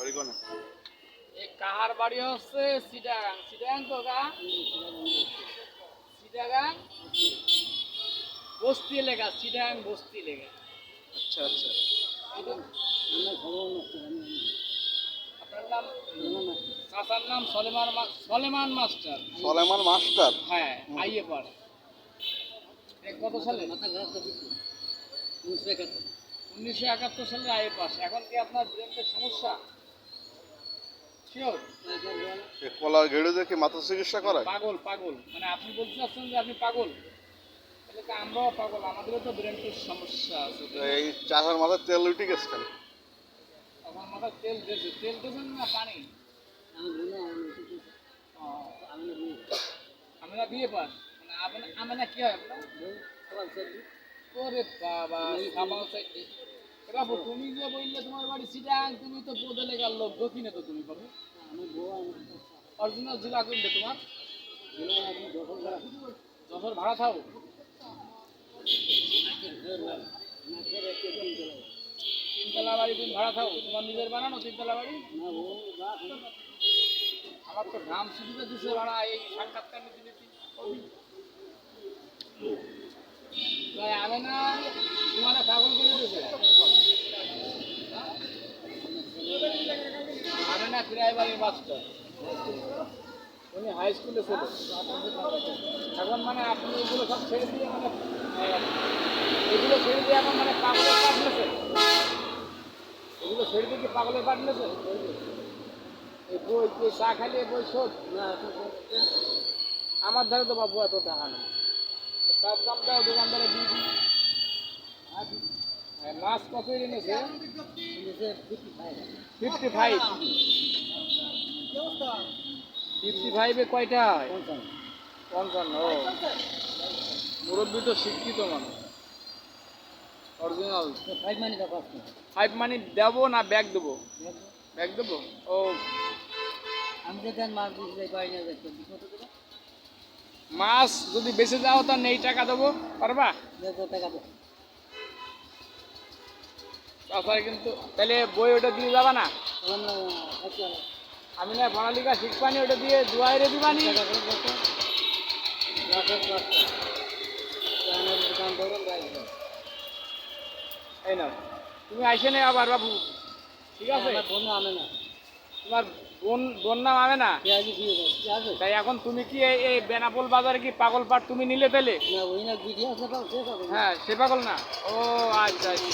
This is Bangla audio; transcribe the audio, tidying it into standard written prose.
বাড়ি কোনে? এই কাহার বাড়ি হচ্ছে চিটাগাং। চিটাগাং তো গা চিটাগাং বস্তি এলাকা, চিটাগাং বস্তি এলাকা। আচ্ছা আচ্ছা। আপনার নাম? চাচার নাম সলেমান মাস্টার। সলেমান মাস্টার। হ্যাঁ, আইয়ে পার। কত সালে? 1971 সালে আইয়ে পাস। এখন কি আপনার ব্রেনের সমস্যা? শিওর? কলার ঘেড়ে দেখে মাথা চিকিৎসা করায়? পাগল পাগল, মানে আপনি বলতে চাচ্ছেন যে আপনি পাগল? তাহলে তো আমরাও পাগল, আমাদেরও তো ব্রেনের সমস্যা আছে। এই চাষার মাথায় তেল উঠে গেছে কেন? আমার মাথায় তেল দিয়েছে। তেল দিয়েছেন না পানি? আমরা বিয়ে পাস, মানে আমরা কি হয় আপনার? ওরে বাবা, খাবার চাইতে বাবু, তুমি যে বললে তোমার বাড়ি চিটাং, তুমি তো বদলে গেল লোক, দক্ষিণে তো তুমি বাবু। অরিজিনাল জেলা কোনটা তোমার? যশোর ভাড়া থাও? তিনতলা বাড়ি তুমি ভাড়া থাও? তোমার নিজের বানানো তিনতলা বাড়ি? আমার তো গ্রাম সিটিতে দিছে ভাড়া, এই সাক্ষাৎকার নিতে নিতে তাই আমি না তোমার পাগল করে দিয়েছে। আমি না প্রাইমারি মাস্টার, উনি হাই স্কুলে ছিল। এখন মানে আপনি এগুলো সব ছেড়ে দিয়ে মানে এগুলো ছেড়ে দিয়ে এখন মানে পাগলের পাঠ নেছে। এগুলো ছেড়ে দিয়ে কি পাগলের পাঠ নেছে? এই বই যে চা খাইলে বই শোধ না, আমার ধারে তো বাবু এত টাকা নেই। সব দাম দাও, দোকানদারে দিয়ে দিই। মাছ কত এনেছে? 55। 55-এ কয়টা হয়? 55। ও, মুরব্বী তো শিক্ষিত মানুষ, অরিজিনাল। 5 মানি দেবো না ব্যাগ দেবো? ব্যাগ দেবো। ও, মাছ যদি বেঁচে যাও তা নেই টাকা দেবো, পারবা? তাছাড়া কিন্তু তাহলে বই ওটা দিয়ে যাবা না? আমি না পড়ালেখা শিখবানি, ওটা দিয়ে দুয়ারে দিবানি। এই নাও, তুমি আইসে নে আবার বাবু, ঠিক আছে? তোমার বোন নাম আবে না? তাই এখন তুমি কি এই বেনাপোল বাজারে কি পাগল পাট তুমি নিলে পেলে? হ্যাঁ, সে পাগল না? ও আচ্ছা আচ্ছা।